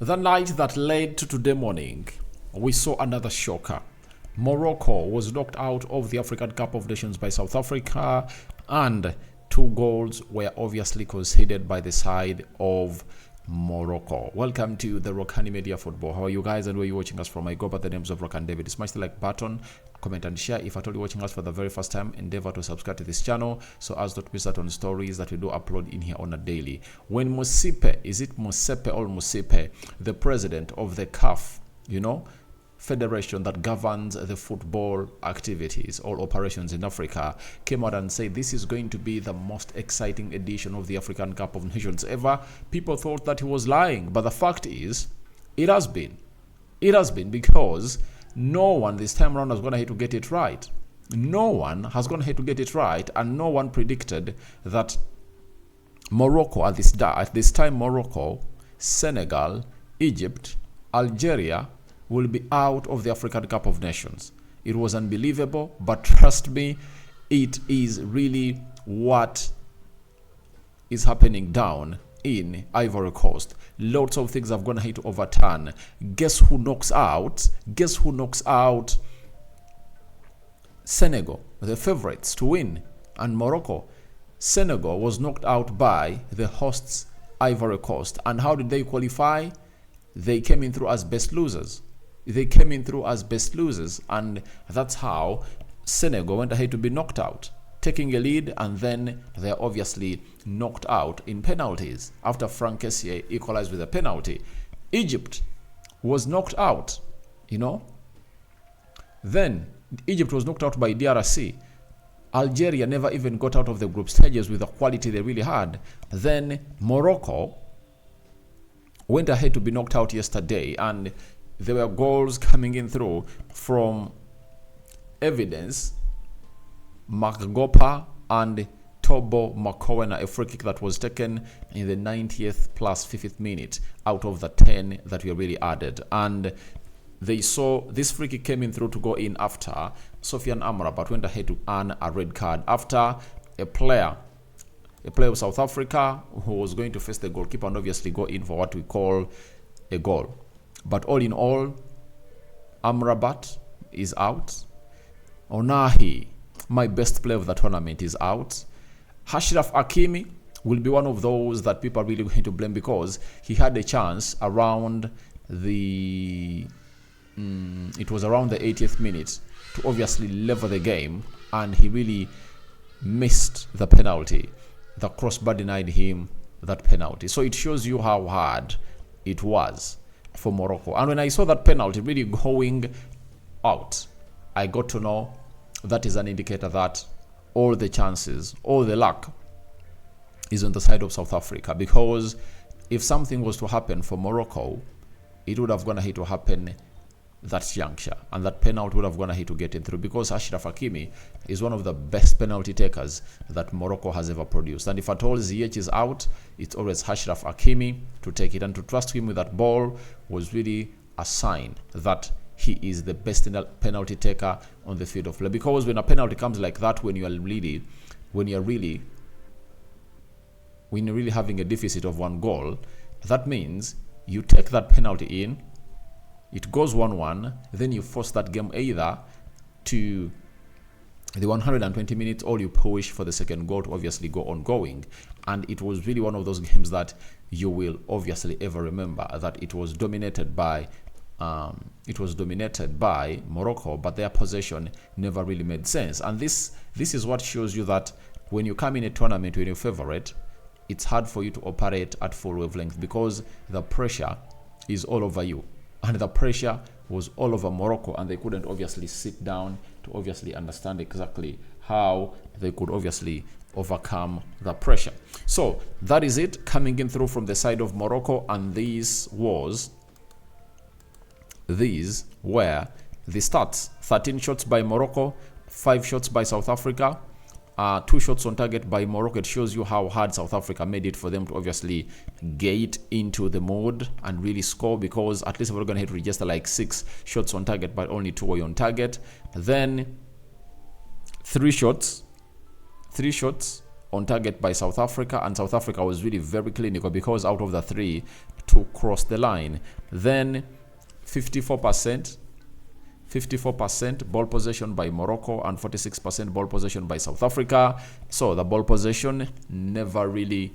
The night that led to today morning, we saw another shocker. Morocco was knocked out of the African Cup of Nations by South Africa, and 2 goals were obviously conceded by the side of Morocco. Welcome to the Rokani Media Football. How are you guys and where are you watching us from? I go by the names of Rokan David. Smash the like button, comment and share. If at all you're watching us for the very first time, endeavor to subscribe to this channel so as not to miss out on stories that we do upload in here on a daily. When Mosipe, is it Mosepe or Mosipe, the president of the CAF, federation that governs the football activities or operations in Africa, came out and said this is going to be the most exciting edition of the African Cup of Nations ever. People thought that he was lying, but the fact is it has been because no one this time around has gone ahead to get it right. No one has gone ahead to get it right, and no one predicted that Morocco at this time Morocco, Senegal, Egypt, Algeria will be out of the African Cup of Nations. It was unbelievable, but trust me, it is really what is happening down in Ivory Coast. Lots of things have gone ahead to overturn. Guess who knocks out Senegal, the favorites to win, and Morocco. Senegal was knocked out by the hosts Ivory Coast. And how did they qualify? They came in through as best losers. And that's how Senegal went ahead to be knocked out, taking a lead, and then they're obviously knocked out in penalties after Franck Kessié equalized with a penalty. Egypt was knocked out, Then Egypt was knocked out by DRC. Algeria never even got out of the group stages with the quality they really had. Then Morocco went ahead to be knocked out yesterday, and there were goals coming in through from evidence, Maggopa and Tobo Makowena, a free kick that was taken in the 90th plus 50th minute out of the 10 that were really added. And they saw this free kick came in through to go in after Sofiane Amrabat went ahead to earn a red card after a player of South Africa who was going to face the goalkeeper and obviously go in for what we call a goal. But all in all, Amrabat is out. Onahi, my best player of the tournament, is out. Achraf Hakimi will be one of those that people are really going to blame because he had a chance around the it was around the 80th minute to obviously level the game, and he really missed the penalty. The crossbar denied him that penalty. So it shows you how hard it was for Morocco. And when I saw that penalty really going out, I got to know that is an indicator that all the chances, all the luck is on the side of South Africa, because if something was to happen for Morocco, it would have gone ahead to happen that juncture, and that penalty would have gone ahead to get in through, because Achraf Hakimi is one of the best penalty takers that Morocco has ever produced. And if at all Ziyech is out, it's always Achraf Hakimi to take it, and to trust him with that ball was really a sign that he is the best penalty taker on the field of play. Because when a penalty comes like that, when you're really having a deficit of 1 goal, that means you take that penalty in, it goes 1-1, then you force that game either to the 120 minutes or you push for the second goal to obviously go ongoing. And it was really one of those games that you will obviously ever remember, that it was dominated by Morocco, but their possession never really made sense. And this is what shows you that when you come in a tournament when you're favorite, it's hard for you to operate at full wavelength, because the pressure is all over you. And the pressure was all over Morocco, and they couldn't obviously sit down to obviously understand exactly how they could obviously overcome the pressure. So that is it coming in through from the side of Morocco, and these were the stats. 13 shots by Morocco, 5 shots by South Africa, 2 shots on target by Morocco. It shows you how hard South Africa made it for them to obviously get into the mode and really score, because at least we're going to hit register like 6 shots on target, but only 2 were on target. Then 3 shots on target by South Africa, and South Africa was really very clinical because out of the 3, 2 crossed the line. Then 54% ball possession by Morocco and 46% ball possession by South Africa. So the ball possession never really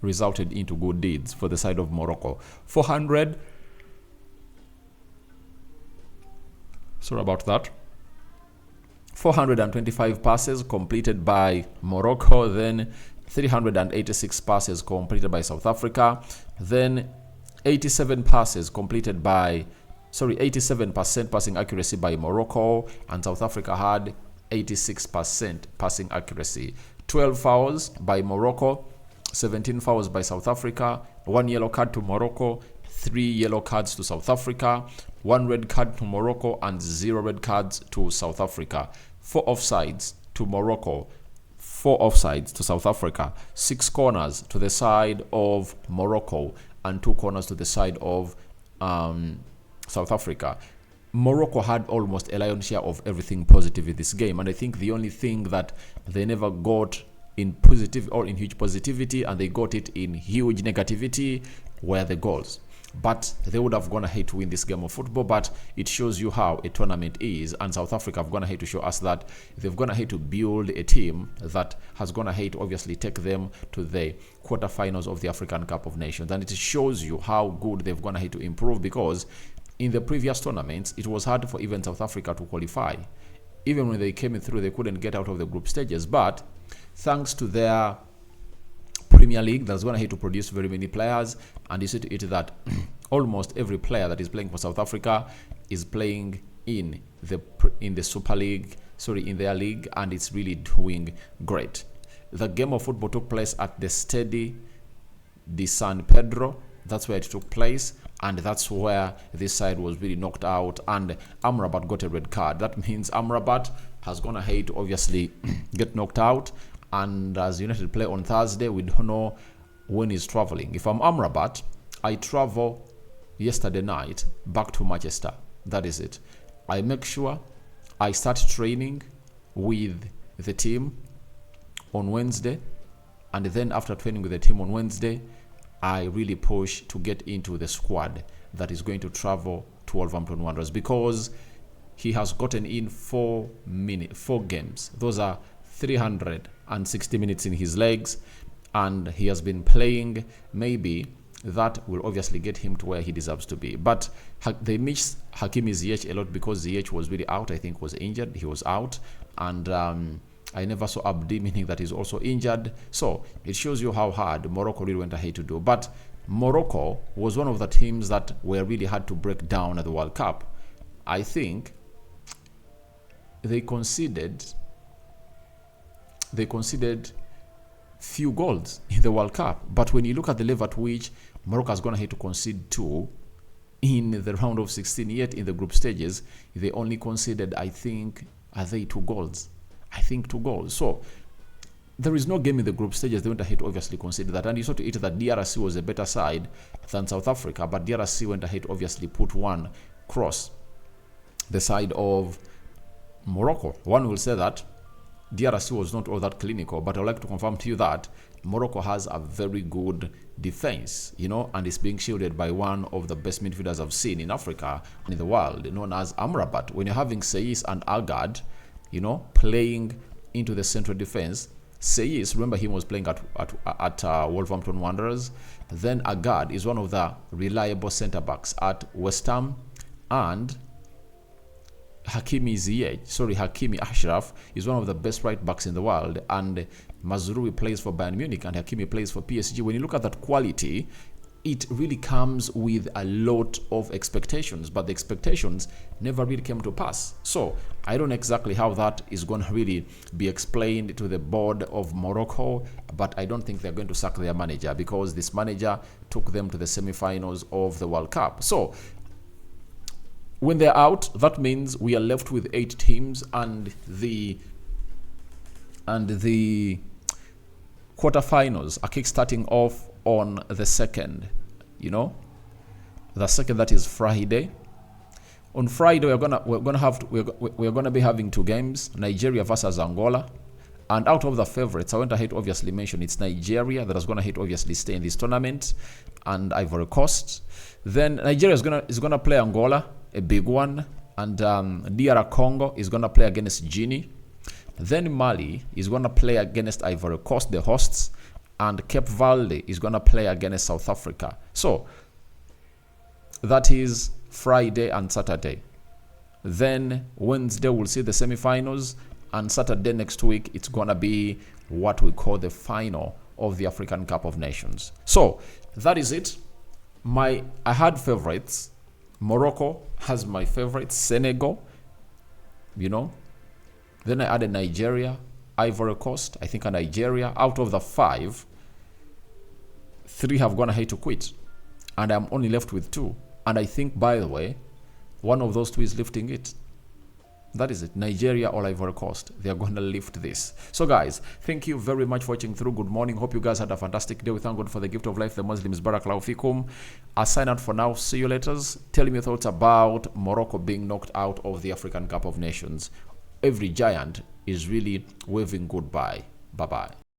resulted into good deeds for the side of Morocco. 425 passes completed by Morocco, then 386 passes completed by South Africa, then 87% passing accuracy by Morocco, and South Africa had 86% passing accuracy. 12 fouls by Morocco, 17 fouls by South Africa, 1 yellow card to Morocco, 3 yellow cards to South Africa, 1 red card to Morocco, and 0 red cards to South Africa. 4 offsides to Morocco, 4 offsides to South Africa, 6 corners to the side of Morocco, and 2 corners to the side of South Africa. Morocco had almost a lion's share of everything positive in this game, and I think the only thing that they never got in positive or in huge positivity, and they got it in huge negativity, were the goals. But they would have gone ahead to win this game of football, but it shows you how a tournament is, and South Africa have gone ahead to show us that they've gone ahead to build a team that has gone ahead to obviously take them to the quarterfinals of the African Cup of Nations, and it shows you how good they've gone ahead to improve, because in the previous tournaments it was hard for even South Africa to qualify. Even when they came through, they couldn't get out of the group stages, but thanks to their Premier League that's going ahead to produce very many players, and you see to it that almost every player that is playing for South Africa is playing in the Super League, in their league, and it's really doing great. The game of football took place at the Stade de San Pedro. That's where it took place, and that's where this side was really knocked out, and Amrabat got a red card. That means Amrabat has gone ahead to obviously get knocked out, and as United play on Thursday, we don't know when he's traveling. If I'm Amrabat, I travel yesterday night back to Manchester. That is it. I make sure I start training with the team on Wednesday, and then after training with the team on Wednesday, I really push to get into the squad that is going to travel to Wolverhampton Wanderers, because he has gotten in 4 games. Those are 360 minutes in his legs, and he has been playing. Maybe that will obviously get him to where he deserves to be. But they missed Hakimi Ziyech a lot because Ziyech was really out. I think was injured. He was out, and I never saw Abdi, meaning that he's also injured. So it shows you how hard Morocco really went ahead to do. But Morocco was one of the teams that were really hard to break down at the World Cup. I think they conceded few goals in the World Cup, but when you look at the level at which Morocco has gone ahead to concede 2 in the round of 16, yet in the group stages they only conceded, I think, 2 goals. I think 2 goals. So there is no game in the group stages they went ahead to obviously concede that, and you saw to it that DRC was a better side than South Africa, but DRC went ahead to obviously put one cross the side of Morocco. One will say that DRC was not all that clinical, but I'd like to confirm to you that Morocco has a very good defense, and is being shielded by one of the best midfielders I've seen in Africa and in the world, known as Amrabat. When you're having Ziyech and Agard, playing into the central defense, Ziyech, remember he was playing at Wolverhampton Wanderers, then Agard is one of the reliable centre-backs at West Ham, and Hakimi Ashraf is one of the best right backs in the world, and Mazrui plays for Bayern Munich and Hakimi plays for PSG. When you look at that quality, it really comes with a lot of expectations, but the expectations never really came to pass. So I don't know exactly how that is going to really be explained to the board of Morocco, but I don't think they're going to sack their manager, because this manager took them to the semi-finals of the World Cup. So when they're out, that means we are left with 8 teams, and the quarterfinals are kick-starting off on the 2nd. The 2nd, that is Friday. On Friday, we're gonna be having 2 games: Nigeria versus Angola, And out of the favorites, I went ahead to obviously mention it's Nigeria that is going to hit obviously stay in this tournament, and Ivory Coast. Then Nigeria is gonna play Angola, a big one, and DR Congo is gonna play against Guinea. Then Mali is gonna play against Ivory Coast, the hosts, and Cape Verde is gonna play against South Africa. So that is Friday and Saturday. Then Wednesday we'll see the semifinals, and Saturday next week it's gonna be what we call the final of the African Cup of Nations. So that is it. I had favorites. Morocco has my favorites. Senegal, Then I added Nigeria, Ivory Coast. I think a Nigeria. Out of the 5, 3 have gone ahead to quit, and I'm only left with 2. And I think, by the way, one of those 2 is lifting it. That is it. Nigeria or Ivory Coast. They are going to lift this. So guys, thank you very much for watching through. Good morning. Hope you guys had a fantastic day. We thank God for the gift of life. The Muslims, Barakallahu fikum. I sign out for now. See you later. Tell me your thoughts about Morocco being knocked out of the African Cup of Nations. Every giant is really waving goodbye. Bye-bye.